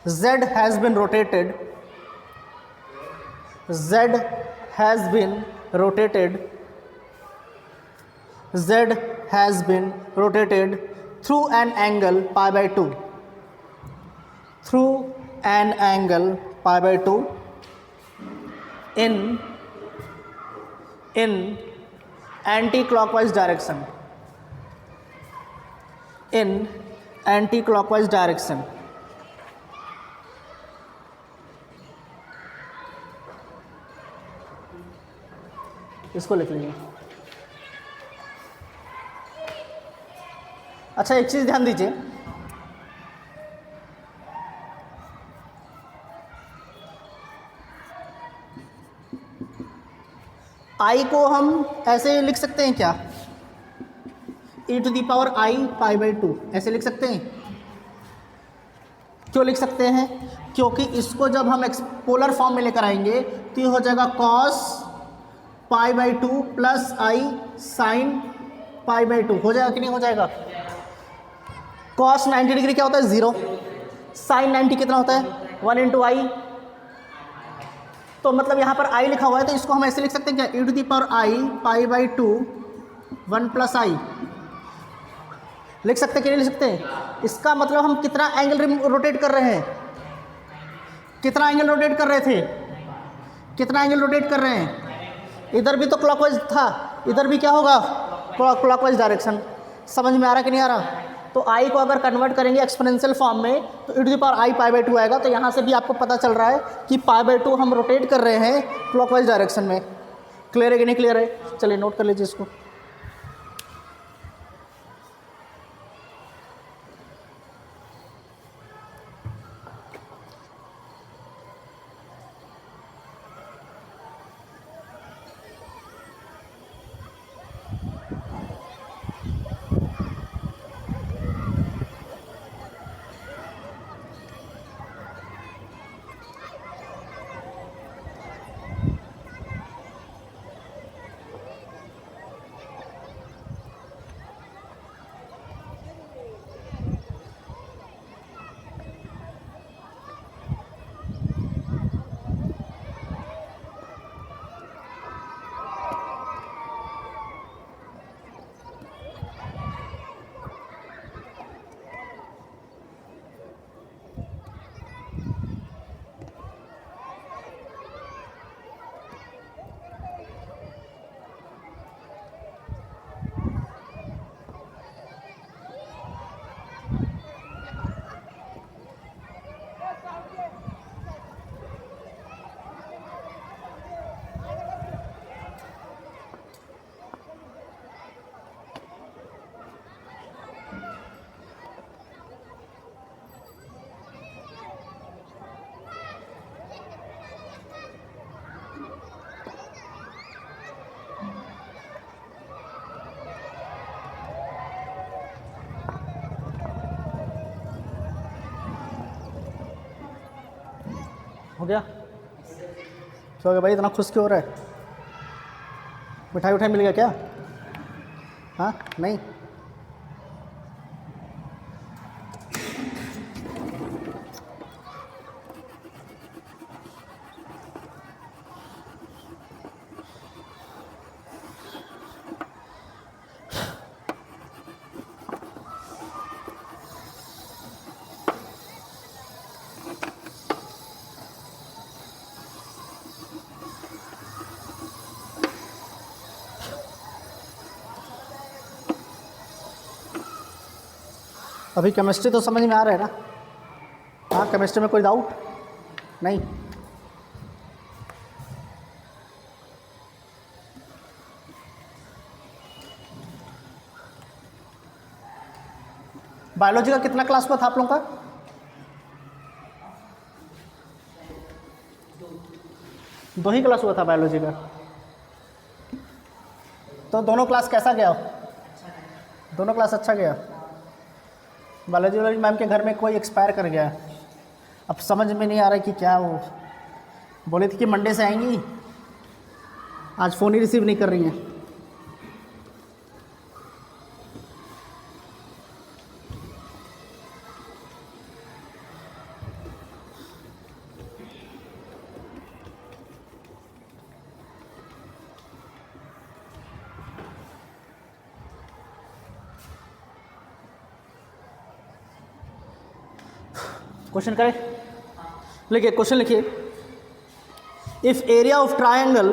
z has been rotated through an angle pi by 2, in anti-clockwise direction, इसको लिख लीजिए। अच्छा, एक चीज़ ध्यान दीजिए, i को हम ऐसे लिख सकते हैं क्या? e⁻i π/2 ऐसे लिख सकते हैं। क्यों लिख सकते हैं? क्योंकि इसको जब हम पोलर फॉर्म में लेकर आएंगे तो ये हो जाएगा cos π/2 प्लस i sin π/2। हो जाएगा कि नहीं हो जाएगा? cos 90 डिग्री क्या होता है? 0। sin 90 कितना होता है? 1 इंटू आई। तो मतलब यहाँ पर i लिखा हुआ है, तो इसको हम ऐसे लिख सकते हैं क्या? e⁻i π/2 1 प्लस आई लिख सकते कि नहीं लिख सकते? इसका मतलब हम कितना एंगल रोटेट कर रहे हैं? कितना एंगल रोटेट कर रहे थे? कितना एंगल रोटेट कर रहे हैं? इधर भी तो क्लॉकवाइज था, इधर भी क्या होगा? Clockwise direction. समझ में आ रहा कि नहीं आ रहा? तो i को अगर कन्वर्ट करेंगे एक्सपोनेंशियल फॉर्म में तो e⁻i π/2 आएगा। तो यहाँ से भी आपको पता चल रहा है कि π/2 हम रोटेट कर रहे हैं क्लॉकवाइज डायरेक्शन में। क्लियर है कि नहीं क्लियर है? चलिए नोट कर लीजिए इसको। गया? क्या हो गया भाई, इतना खुश क्यों हो रहा है? मिठाई उठाई मिल गया क्या? हाँ नहीं? अभी केमिस्ट्री तो समझ में आ रहा है ना? हाँ, केमिस्ट्री में कोई डाउट नहीं? बायोलॉजी का कितना क्लास हुआ था आप लोगों का? दो ही क्लास हुआ था बायोलॉजी का। तो दोनों क्लास कैसा गया? दोनों क्लास अच्छा गया। बायोलॉजी वाली मैम के घर में कोई एक्सपायर कर गया, अब समझ में नहीं आ रहा कि क्या। वो बोली थी कि मंडे से आएंगी, आज फ़ोन ही रिसीव नहीं कर रही हैं। क्वेश्चन करें? लिखिए, क्वेश्चन लिखिए। If area of triangle,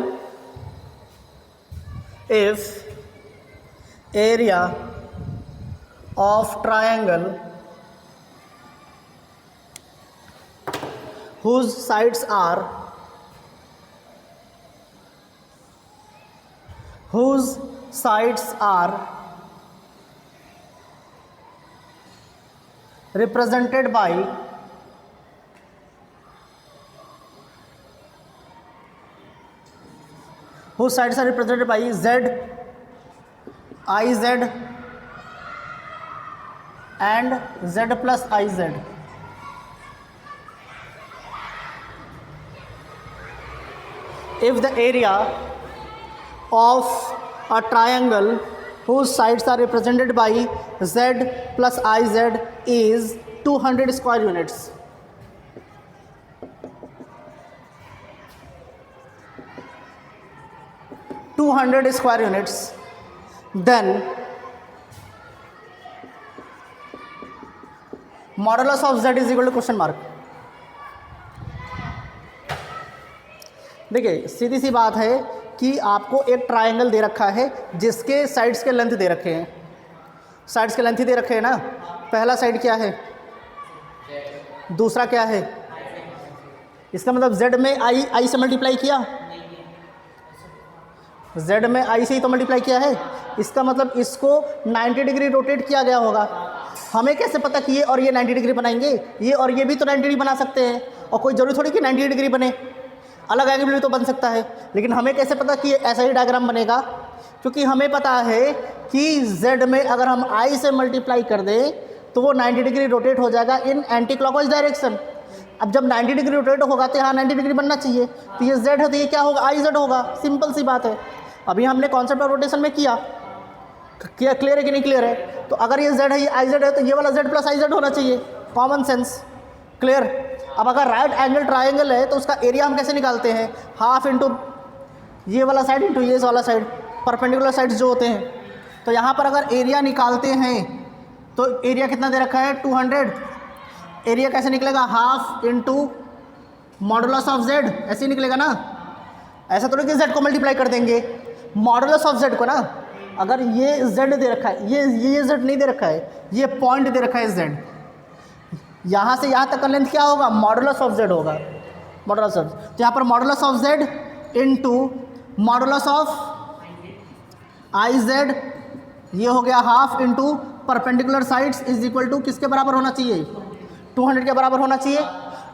if area of triangle whose sides are represented by Z, IZ and Z plus IZ. If the area of a triangle whose sides are represented by Z plus IZ is 200 square units, then modulus of Z is equal to question mark. देखिए, सीधी सी बात है कि आपको एक triangle दे रखा है जिसके sides के लेंथ दे रखे हैं। साइड्स के लेंथ ही दे रखे हैं ना। पहला साइड क्या है, दूसरा क्या है? इसका मतलब Z में आई से मल्टीप्लाई किया, Z में आई से ही तो मल्टीप्लाई किया है। इसका मतलब इसको 90 डिग्री रोटेट किया गया होगा। हमें कैसे पता कि ये और ये 90 डिग्री बनाएंगे? ये और ये भी तो 90 डिग्री बना सकते हैं, और कोई जरूरी थोड़ी कि 90 डिग्री बने, अलग एंगल भी तो बन सकता है। लेकिन हमें कैसे पता कि ऐसा ही डायग्राम बनेगा? क्योंकि हमें पता है कि Z में अगर हम I से मल्टीप्लाई कर दें तो वो 90 डिग्री रोटेट हो जाएगा इन एंटी क्लॉकवाइज डायरेक्शन। अब जब 90 डिग्री रोटेट होगा तो यहाँ 90 डिग्री बनना चाहिए, तो ये Z है तो ये क्या होगा? IZ होगा। सिंपल सी बात है। अभी हमने कॉन्सेप्ट ऑफ रोटेशन में किया, क्लियर है कि नहीं क्लियर है? तो अगर ये Z है, ये IZ है, तो ये वाला Z प्लस IZ होना चाहिए। Common sense, clear? अब अगर राइट एंगल ट्रायंगल है तो उसका एरिया हम कैसे निकालते हैं? हाफ इंटू ये वाला साइड इंटू ये वाला साइड, परपेंडिकुलर साइड्स जो होते हैं। तो यहाँ पर अगर एरिया निकालते हैं तो एरिया कितना दे रखा है? 200। एरिया कैसे निकलेगा? Half into modulus of Z, ऐसे ही निकलेगा ना। ऐसा तो नहीं कि Z को मल्टीप्लाई कर देंगे, मॉडुलस ऑफ Z को ना। अगर ये Z दे रखा है, ये Z नहीं दे रखा है, ये पॉइंट दे रखा है Z, यहाँ से यहाँ तक का लेंथ क्या होगा? मॉडुलस ऑफ Z होगा। मॉडुलस ऑफ, तो यहाँ पर modulus of Z into modulus of IZ, ये हो गया half into perpendicular sides is equal to किसके बराबर होना चाहिए? 200 के बराबर होना चाहिए।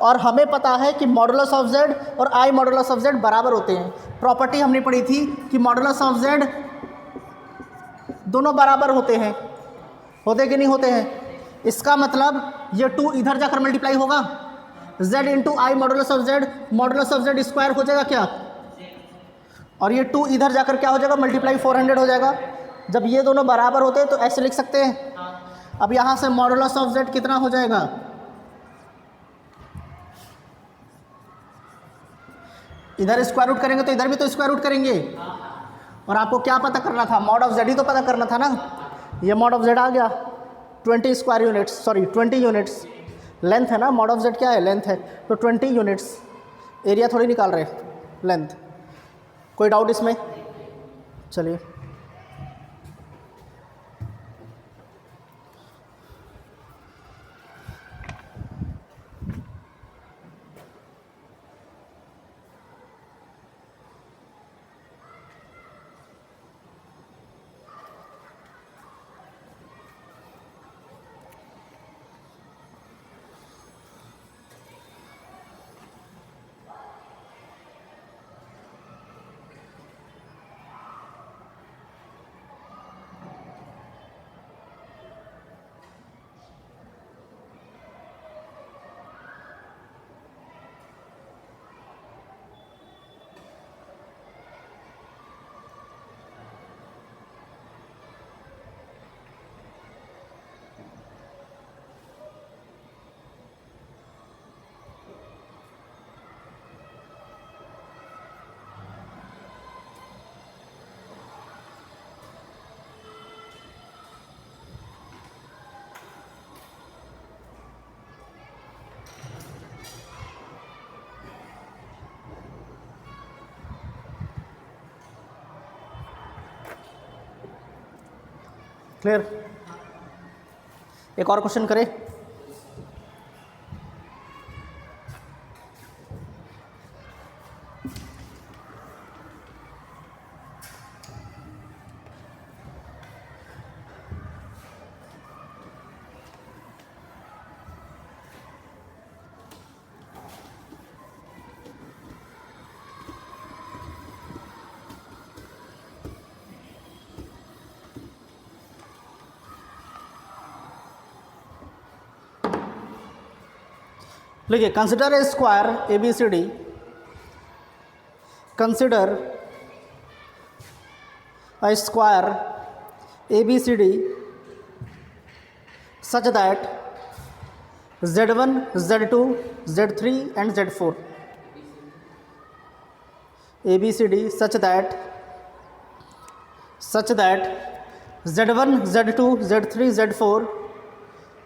और हमें पता है कि मॉडुलस ऑफ Z और I मॉडुलस ऑफ Z बराबर होते हैं। प्रॉपर्टी हमने पढ़ी थी कि मॉडुलस ऑफ Z दोनों बराबर होते हैं, होते कि नहीं होते हैं? इसका मतलब ये 2 इधर जाकर मल्टीप्लाई होगा z into I modulus of Z square हो जाएगा क्या, और ये 2 इधर जाकर क्या हो जाएगा, मल्टीप्लाई 400 हो जाएगा। जब ये दोनों बराबर होते हैं तो ऐसे लिख सकते हैं। अब यहाँ से मॉडुलस ऑफ जेड कितना हो जाएगा, इधर स्क्वायर रूट करेंगे तो इधर भी तो स्क्वायर रूट करेंगे। और आपको क्या पता करना था, मॉड ऑफ जेड ही तो पता करना था ना। ये मॉड ऑफ जेड आ गया 20 square units, sorry 20 units length है ना, मॉड ऑफ जेड क्या है, लेंथ है, तो 20 यूनिट्स, एरिया थोड़ी निकाल रहे, लेंथ। कोई डाउट इसमें? चलिए क्लियर? एक और क्वेश्चन करें। देखिए, consider a square A B C D, consider a square ABCD such that Z1, Z2, Z3 and Z4 ABCD such that Z1, Z2, Z3, Z4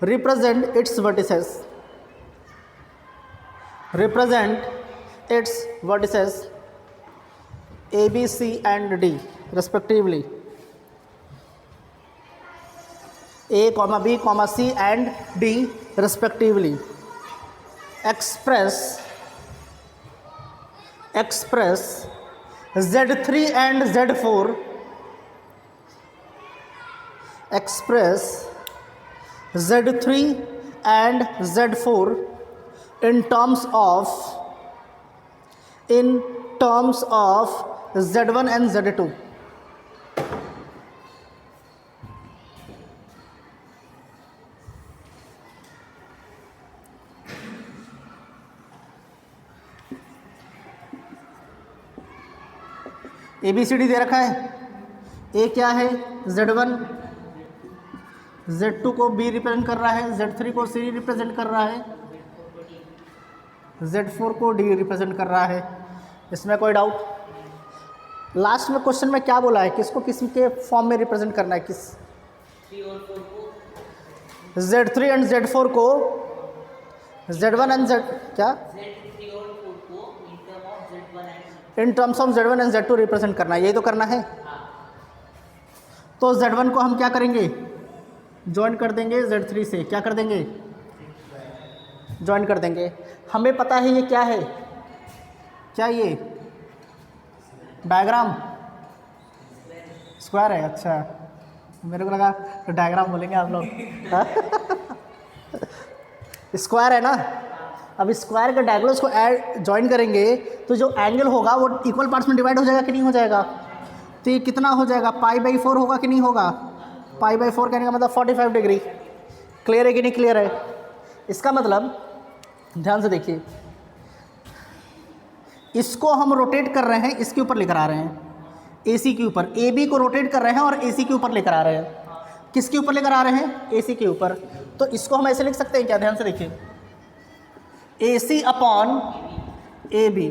represent its vertices A, B, C and D respectively, A, B, C and D respectively. Express Z3 and Z4, express Z3 and Z4 in terms of Z1 and Z2. ABCD दे रखा है। A क्या है, Z1, Z2 को B represent कर रहा है, Z3 को C represent कर रहा है, Z4 को D रिप्रेजेंट कर रहा है। इसमें कोई डाउट? लास्ट में क्वेश्चन में क्या बोला है, किसको किसी के फॉर्म में रिप्रेजेंट करना है, किस Z3 एंड Z4 को Z1 एंड Z क्या in terms of Z1 and Z2 represent करना है, यही तो करना है। तो Z1 को हम क्या करेंगे, ज्वाइन कर देंगे Z3 से, क्या कर देंगे, ज्वाइन कर देंगे। हमें पता है ये क्या है, क्या ये डायग्राम स्क्वायर है। अच्छा, मेरे को लगा तो डायग्राम बोलेंगे आप लोग। स्क्वायर है ना। अब स्क्वायर के डायगोनल्स को ऐड ज्वाइन करेंगे तो जो एंगल होगा वो इक्वल पार्ट्स में डिवाइड हो जाएगा कि नहीं हो जाएगा। तो ये कितना हो जाएगा, π/4 होगा कि नहीं होगा। π/4 कहने का मतलब 45 डिग्री। क्लियर है कि नहीं क्लियर है। इसका मतलब ध्यान से देखिए, इसको हम रोटेट कर रहे हैं, इसके ऊपर लेकर आ रहे हैं, AC के ऊपर। AB को रोटेट कर रहे हैं और AC के ऊपर लेकर आ रहे हैं। किसके ऊपर लेकर आ रहे हैं? AC के ऊपर। तो इसको हम ऐसे लिख सकते हैं क्या? ध्यान से देखिए, AC अपॉन AB।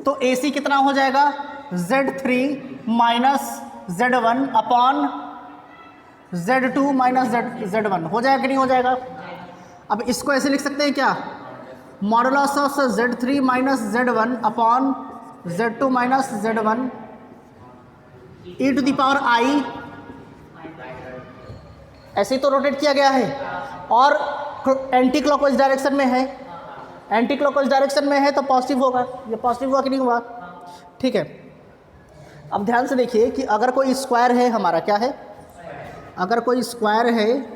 तो AC कितना हो जाएगा? Z3 minus Z1 upon Z2 minus Z1 हो जाएगा कि नहीं हो जाएगा? अब इसको ऐसे लिख सकते हैं क्या? Modulus of Z3 minus Z1 upon Z2 minus Z1 e to the power I। ऐसे ही तो रोटेट किया गया है और एंटी क्लॉकवाइज डायरेक्शन में है। एंटी क्लॉकवाइज डायरेक्शन में है तो पॉजिटिव होगा। ये पॉजिटिव हुआ कि नहीं हुआ? ठीक है। अब ध्यान से देखिए कि अगर कोई स्क्वायर है, हमारा क्या है, अगर कोई स्क्वायर है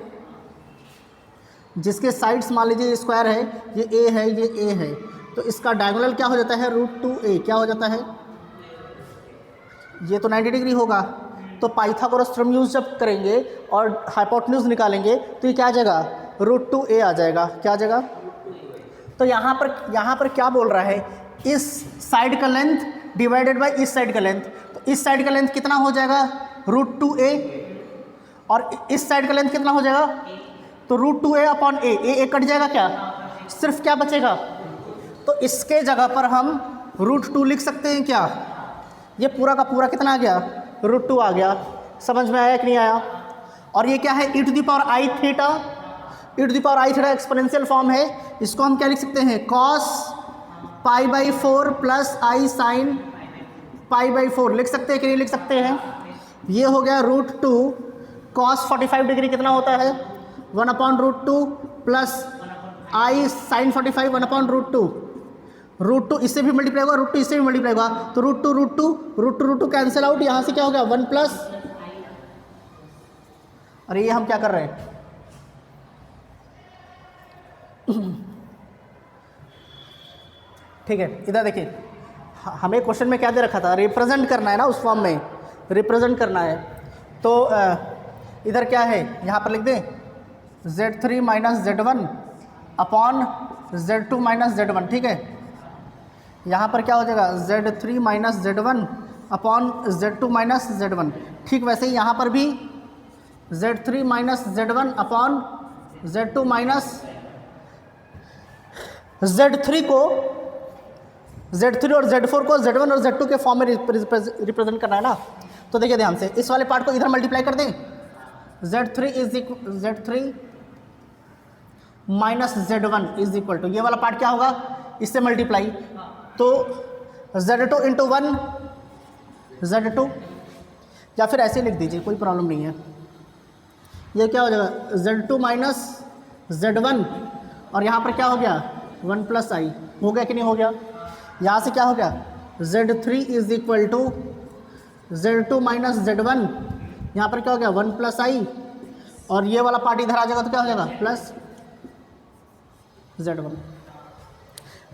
जिसके साइड्स मान लीजिए स्क्वायर है, ये A है, ये A है, तो इसका डायगोनल क्या हो जाता है? √2a। क्या हो जाता है? ये तो 90 डिग्री होगा। तो पाइथागोरस थ्योरम यूज जब करेंगे और हाइपोटेन्यूज निकालेंगे तो ये क्या आ जाएगा? √2a आ जाएगा। क्या आ जाएगा? तो यहाँ पर क्या बोल रहा है? इस साइड का लेंथ डिवाइडेड बाय इस साइड का लेंथ। तो इस साइड का लेंथ कितना हो जाएगा? √2a। और इस साइड का लेंथ कितना हो जाएगा? तो √2a अपॉन a कट जाएगा। क्या सिर्फ क्या बचेगा? तो इसके जगह पर हम √2 लिख सकते हैं क्या? ये पूरा का पूरा कितना आ गया? √2 आ गया। समझ में आया कि नहीं आया? और ये क्या है? e to the power I theta. e to the power I theta exponential form है। इसको हम क्या लिख सकते हैं? cos π/4 प्लस I sin π/4 लिख सकते हैं कि नहीं लिख सकते हैं? ये हो गया √2 cos 45 डिग्री कितना होता है? 1/√2 प्लस I sin 45 1/√2। √2 इससे भी मल्टीप्लाई होगा, √2 इससे भी मल्टीप्लाई होगा, तो √2 कैंसिल आउट। यहाँ से क्या हो गया? 1 प्लस, अरे ये हम क्या कर रहे हैं? ठीक है, इधर देखिए, हमें क्वेश्चन में क्या दे रखा था? रिप्रेजेंट करना है ना, उस फॉर्म में रिप्रेजेंट करना है। तो इधर क्या है? यहाँ पर लिख दें Z3 minus Z1 upon Z2 minus Z1। ठीक है, यहाँ पर क्या हो जाएगा? Z3 minus Z1 upon Z2 minus Z1। ठीक वैसे ही यहाँ पर भी Z3 minus Z1 upon Z2 minus Z3 और Z4 को Z1 और Z2 के फॉर्म में रिप्रेजेंट करना है ना। तो देखिए ध्यान से, इस वाले पार्ट को इधर मल्टीप्लाई कर दें। Z3 minus Z1 is equal to, ये वाला पार्ट क्या होगा? इससे मल्टीप्लाई। तो Z2 इंटू 1 Z2, या फिर ऐसे लिख दीजिए, कोई प्रॉब्लम नहीं है। ये क्या हो जाएगा? Z2 माइनस Z1 और यहाँ पर क्या हो गया? 1 प्लस I हो गया कि नहीं हो गया? यहाँ से क्या हो गया? Z3 is equal to Z2 minus Z1, यहाँ पर क्या हो गया? 1 प्लस I, और ये वाला पार्ट इधर आ जाएगा तो क्या हो जाएगा? Plus Z1।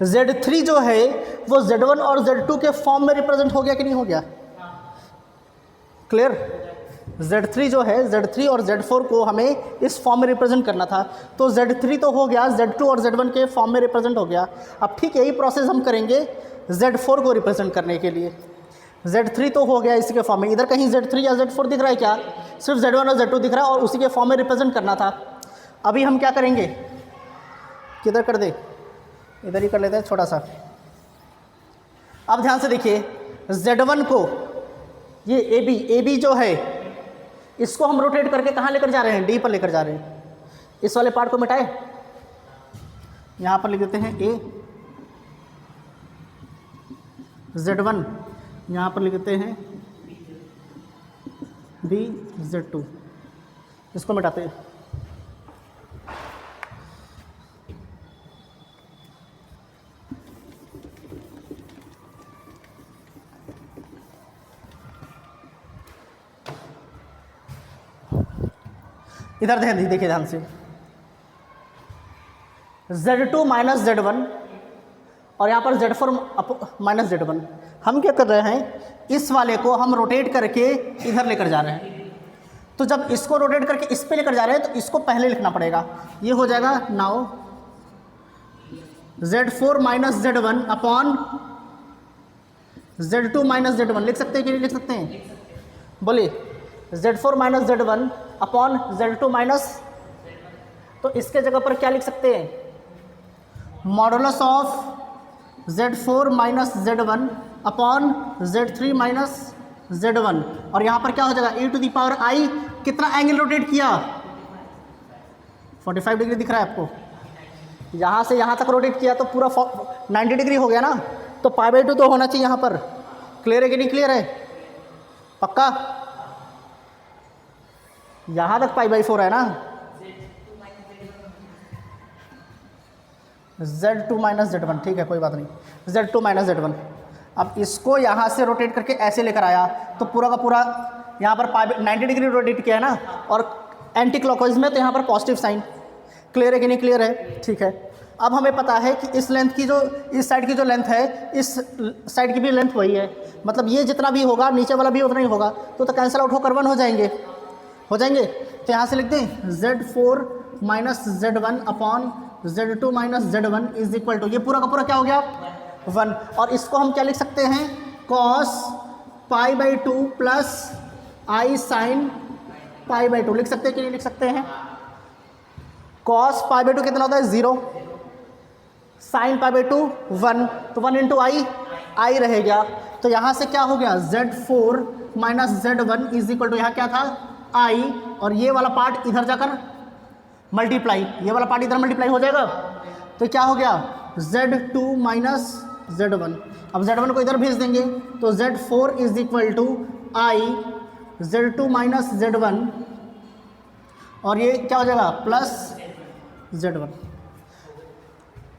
Z3 जो है वो Z1 और Z2 के फॉर्म में रिप्रेजेंट हो गया कि नहीं हो गया? क्लियर? Z3 जो है, Z3 और Z4 को हमें इस फॉर्म में रिप्रेजेंट करना था, तो Z3 तो हो गया, Z2 और Z1 के फॉर्म में रिप्रेजेंट हो गया। अब ठीक यही प्रोसेस हम करेंगे Z4 को रिप्रेजेंट करने के लिए। Z3 तो हो गया इसी के फॉर्म में, इधर कहीं Z3 या Z4 दिख रहा है क्या? सिर्फ Z1 और Z2 दिख रहा है और उसी के फॉर्म में रिप्रेजेंट करना था। अभी हम क्या करेंगे? किधर कर दे? इधर ही कर लेते हैं छोटा सा। अब ध्यान से देखिए, Z1 को, ये AB जो है, इसको हम रोटेट करके कहाँ लेकर जा रहे हैं? D पर लेकर जा रहे हैं। इस वाले पार्ट को मिटाए, यहाँ पर लिख देते हैं A, Z1 यहाँ पर लिख देते हैं B, Z2, इसको मिटाते हैं। इधर देखिए ध्यान से, Z2 माइनस Z1 और यहाँ पर Z4 माइनस Z1। हम क्या कर रहे हैं? इस वाले को हम रोटेट करके इधर लेकर जा रहे हैं। तो जब इसको रोटेट करके इस पे लेकर जा रहे हैं तो इसको पहले लिखना पड़ेगा। ये हो जाएगा now Z4 minus Z1 upon Z2 minus Z1 लिख सकते हैं कि नहीं लिख सकते हैं? बोलिए Z4 minus Z1 upon Z2 minus, तो इसके जगह पर क्या लिख सकते हैं? Modulus of Z4 minus Z1 upon Z3 minus Z1, और यहाँ पर क्या हो जाएगा e to the power i, कितना एंगल रोटेट किया? 45 डिग्री दिख रहा है आपको? यहाँ से यहाँ तक रोटेट किया तो पूरा 90 डिग्री हो गया ना, तो π/2 तो होना चाहिए यहाँ पर। क्लियर है कि नहीं क्लियर है? पक्का? यहाँ तक π/4 है ना? Z2 माइनस Z1, ठीक है कोई बात नहीं, Z2 माइनस Z1। अब इसको यहाँ से रोटेट करके ऐसे लेकर आया तो पूरा का पूरा यहाँ पर 90 डिग्री रोटेट किया है ना, और एंटी क्लॉकवाइज में, तो यहाँ पर पॉजिटिव साइन। क्लियर है कि नहीं क्लियर है? ठीक है। अब हमें पता है कि इस लेंथ की जो, इस साइड की जो लेंथ है, इस साइड की भी लेंथ वही है, मतलब ये जितना भी होगा नीचे वाला भी उतना ही होगा, तो कैंसिल आउट होकर 1 हो जाएंगे, हो जाएंगे। तो यहाँ से लिख दें Z4 minus Z1 upon Z2 minus Z1 is equal to, ये पूरा का पूरा क्या हो गया? 1। और इसको हम क्या लिख सकते हैं? cos π/2 प्लस i sin π/2 लिख सकते हैं कि नहीं लिख सकते हैं? cos π/2 कितना होता है? 0, sin π/2 1, तो 1 इंटू आई रहेगा। तो यहाँ से क्या हो गया? Z4 minus Z1 is equal to, यहाँ क्या था? i, और ये वाला पार्ट इधर जाकर मल्टीप्लाई, ये वाला पार्ट इधर मल्टीप्लाई हो जाएगा, तो क्या हो गया? Z2 minus Z1। अब Z1 को इधर भेज देंगे तो Z4 is equal to i Z2 minus Z1, और ये क्या हो जाएगा? Plus Z1।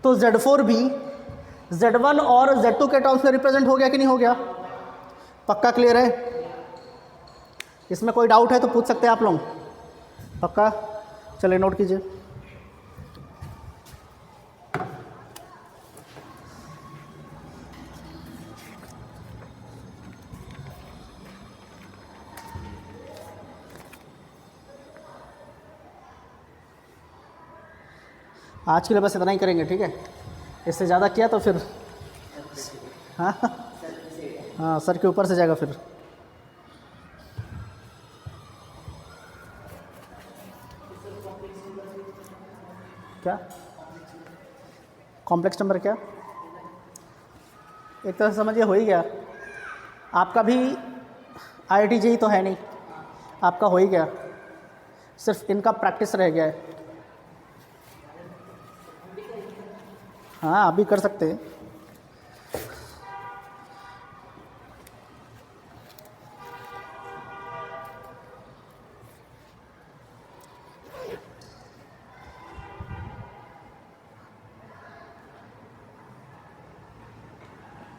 तो Z4 भी Z1 और Z2 के टर्म्स में रिप्रेजेंट हो गया कि नहीं हो गया? पक्का क्लियर है? इसमें कोई डाउट है तो पूछ सकते हैं आप लोग। पक्का? चलिए नोट कीजिए। आज के लिए बस इतना ही करेंगे, ठीक है? इससे ज़्यादा किया तो फिर हाँ सर के ऊपर से जाएगा फिर। क्या कॉम्प्लेक्स नंबर? क्या एक तरह से समझिए हो ही गया। आपका भी IIT JEE तो है नहीं, आपका हो ही गया, सिर्फ इनका प्रैक्टिस रह गया है। हाँ आप भी कर सकते हैं।